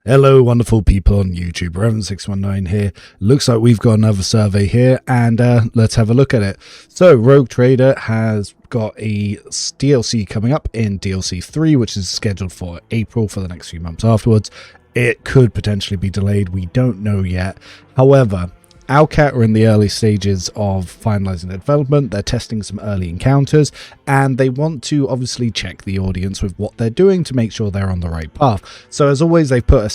Hello, wonderful people on YouTube. Revan619 here. Looks like we've got another survey here, and let's have a look at it. So, Rogue Trader has got a DLC coming up in DLC 3, which is scheduled for April for the next few months afterwards. It could potentially be delayed. We don't know yet. However, Owlcat are in the early stages of finalizing their development. They're testing some early encounters, and they want to obviously check the audience with what they're doing to make sure they're on the right path. So as always, they've put a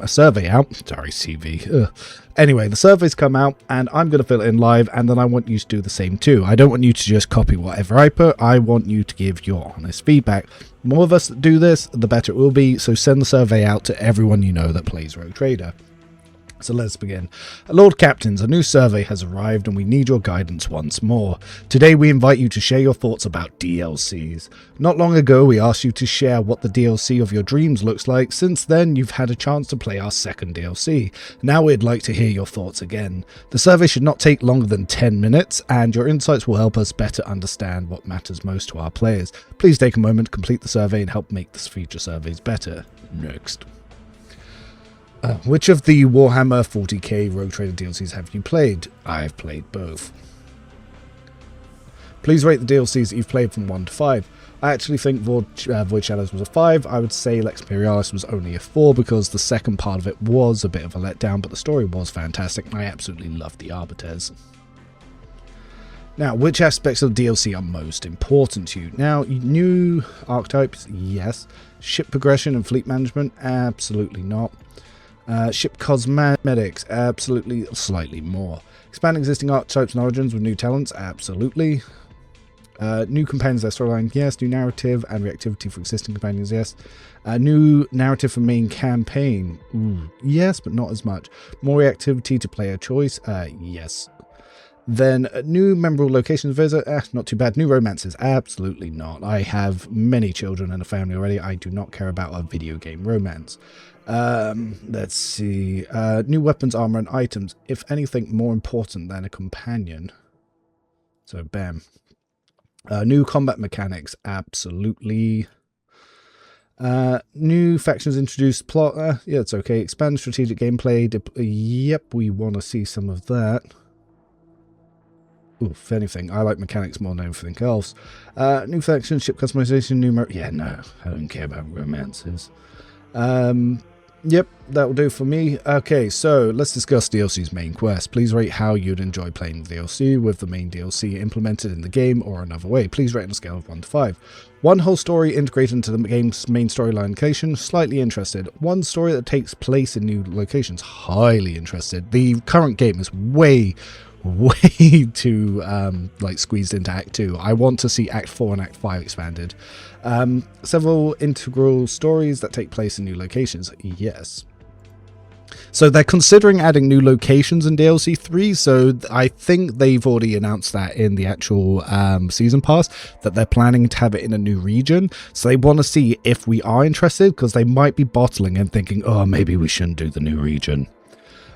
survey out. Sorry, CV. Ugh. Anyway, the survey's come out, and I'm going to fill it in live, and then I want you to do the same too. I don't want you to just copy whatever I put. I want you to give your honest feedback. The more of us that do this, the better it will be. So send the survey out to everyone you know that plays Rogue Trader. So let's begin. Lord Captains, a new survey has arrived and we need your guidance once more. Today we invite you to share your thoughts about DLCs. Not long ago we asked you to share what the DLC of your dreams looks like. Since then you've had a chance to play our second DLC. Now we'd like to hear your thoughts again. The survey should not take longer than 10 minutes and your insights will help us better understand what matters most to our players. Please take a moment to complete the survey and help make this future surveys better. Next. Which of the Warhammer 40k Rogue Trader DLCs have you played? I've played both. Please rate the DLCs that you've played from 1 to 5. I actually think Void Shadows was a 5. I would say Lex Imperialis was only a 4 because the second part of it was a bit of a letdown, but the story was fantastic and I absolutely loved the Arbiters. Now, which aspects of DLC are most important to you? Now, new archetypes, yes. Ship progression and fleet management, absolutely not. Ship cosmetics, absolutely, slightly more. Expand existing archetypes and origins with new talents, absolutely. New companions, their storyline, yes. New narrative and reactivity for existing companions, yes. New narrative for main campaign, yes, but not as much. More reactivity to player choice, yes. Then new memorable locations visit, not too bad. New romances, absolutely not. I have many children and a family already. I do not care about a video game romance. Let's see. New weapons, armor, and items. If anything, more important than a companion. So, bam. New combat mechanics, absolutely. New factions introduced. Plot, yeah, it's okay. Expand strategic gameplay. Yep, we want to see some of that. Ooh, if anything, I like mechanics more than everything else. New faction, ship customization, new... Yeah, no, I don't care about romances. Yep, that will do for me. Okay, so let's discuss DLC's main quest. Please rate how you'd enjoy playing the DLC with the main DLC implemented in the game or another way. Please rate on a scale of 1 to 5. One whole story integrated into the game's main storyline location, slightly interested. One story that takes place in new locations, highly interested. The current game is way too like squeezed into Act 2. I want to see Act 4 and Act 5 expanded. Several integral stories that take place in new locations, yes. So they're considering adding new locations in DLC 3, so I think they've already announced that in the actual season pass, that they're planning to have it in a new region. So they want to see if we are interested, because they might be bottling and thinking, oh, maybe we shouldn't do the new region.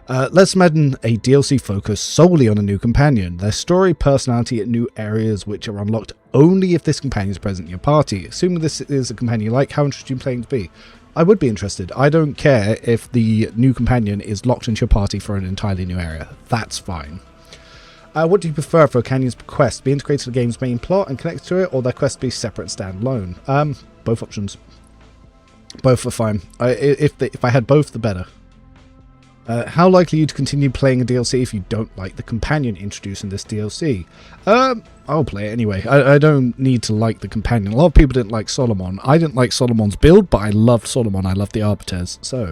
Let's imagine a DLC focused solely on a new companion. Their story, personality, and new areas which are unlocked only if this companion is present in your party. Assuming this is a companion you like, how interested are you playing to be? I would be interested. I don't care if the new companion is locked into your party for an entirely new area. That's fine. What do you prefer for a companion's quest? Be integrated to the game's main plot and connected to it, or their quest be separate and standalone? Both options. Both are fine. If I had both, the better. How likely are you to continue playing a DLC if you don't like the companion introduced in this DLC? I'll play it anyway. I don't need to like the companion. A lot of people didn't like Solomon. I didn't like Solomon's build, but I loved Solomon. I loved the Arbiters. So,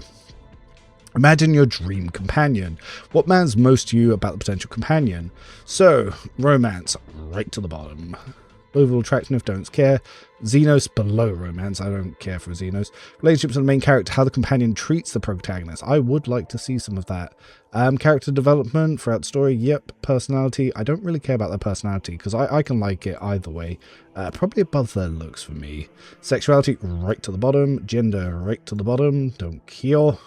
imagine your dream companion. What matters most to you about the potential companion? So, romance, right to the bottom. Overall attractiveness, don't care. Xenos, below romance. I don't care for Xenos. Relationships with the main character, how the companion treats the protagonist. I would like to see some of that. Character development throughout the story. Yep. Personality. I don't really care about their personality because I can like it either way. Probably above their looks for me. Sexuality, right to the bottom. Gender, right to the bottom. Don't care.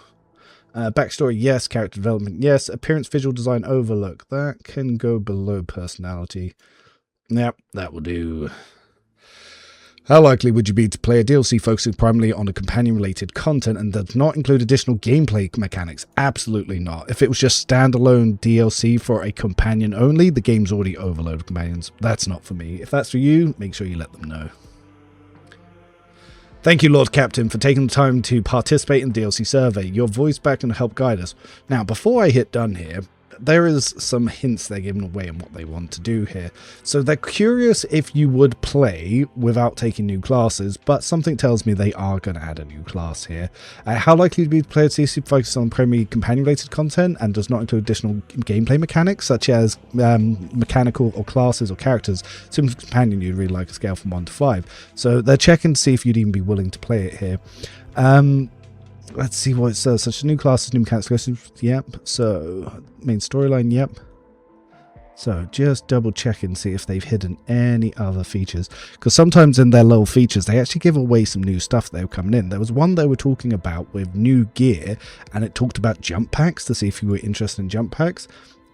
Backstory, yes. Character development, yes. Appearance, visual design, overlook. That can go below personality. Yep, that will do. How likely would you be to play a DLC focusing primarily on a companion-related content and does not include additional gameplay mechanics? Absolutely not. If it was just standalone DLC for a companion only, the game's already overloaded with companions. That's not for me. If that's for you, make sure you let them know. Thank you, Lord Captain, for taking the time to participate in the DLC survey. Your voice back and help guide us. Now, before I hit done here, there is some hints they're giving away on what they want to do here. So they're curious if you would play without taking new classes, but something tells me they are going to add a new class here. How likely to be to play a DLC focused on primarily companion-related content and does not include additional gameplay mechanics, such as mechanical or classes or characters. Similar to companion, you'd really like a scale from 1 to 5. So they're checking to see if you'd even be willing to play it here. Let's see what it says. Such a new class, new mechanics. Yep. So main storyline. Yep. So just double check and see if they've hidden any other features, because sometimes in their little features they actually give away some new stuff that were coming in. There was one they were talking about with new gear, and it talked about jump packs to see if you were interested in jump packs.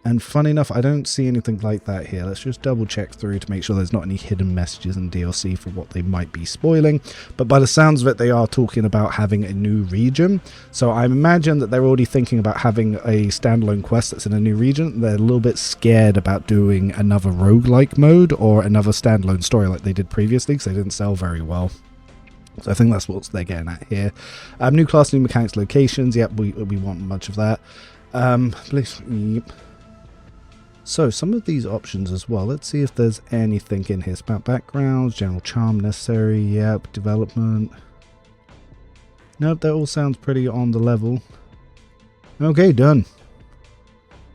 And funny enough, I don't see anything like that here. Let's just double check through to make sure there's not any hidden messages in DLC for what they might be spoiling. But by the sounds of it, they are talking about having a new region. So I imagine that they're already thinking about having a standalone quest that's in a new region. They're a little bit scared about doing another roguelike mode or another standalone story like they did previously, because they didn't sell very well. So I think that's what they're getting at here. New class, new mechanics, locations. Yep, we want much of that. Please, yep. So some of these options as well, let's see if there's anything in here. About backgrounds, general charm necessary, yep, development. Nope, that all sounds pretty on the level. Okay, done.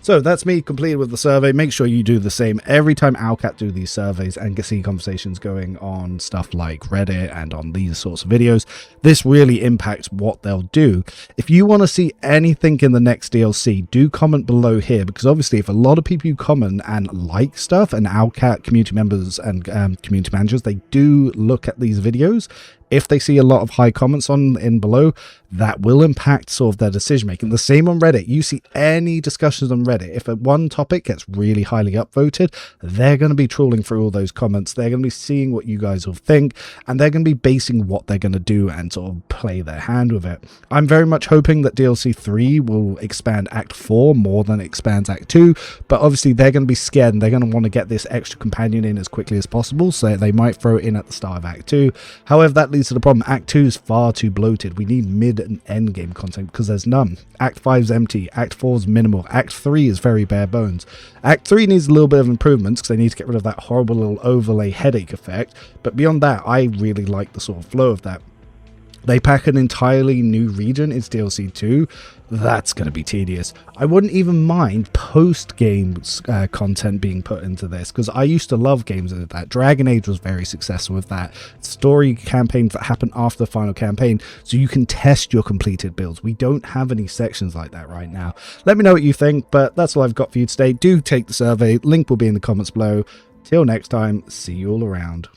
So that's me completed with the survey. Make sure you do the same every time Owlcat do these surveys and see conversations going on stuff like Reddit and on these sorts of videos. This really impacts what they'll do. If you want to see anything in the next DLC, do comment below here, because obviously if a lot of people comment and like stuff, and Owlcat community members and community managers, they do look at these videos. If they see a lot of high comments in below, that will impact sort of their decision making. The same on Reddit. You see any discussions on Reddit, if one topic gets really highly upvoted, they're going to be trawling through all those comments. They're going to be seeing what you guys will think, and they're going to be basing what they're going to do and sort of play their hand with it. I'm very much hoping that DLC 3 will expand Act 4 more than it expands Act 2, but obviously they're going to be scared and they're going to want to get this extra companion in as quickly as possible, so they might throw it in at the start of Act 2. However, that leads to the problem. Act 2 is far too bloated. We need mid and end game content because there's none. Act 5 is empty. Act 4 is minimal. Act 3 is very bare bones. Act 3 needs a little bit of improvements because they need to get rid of that horrible little overlay headache effect, but beyond that, I really like the sort of flow of that. They pack an entirely new region. It's DLC 2. That's going to be tedious. I wouldn't even mind post-game content being put into this, because I used to love games like that. Dragon Age was very successful with that. Story campaigns that happen after the final campaign, so you can test your completed builds. We don't have any sections like that right now. Let me know what you think, but that's all I've got for you today. Do take the survey. Link will be in the comments below. Till next time, see you all around.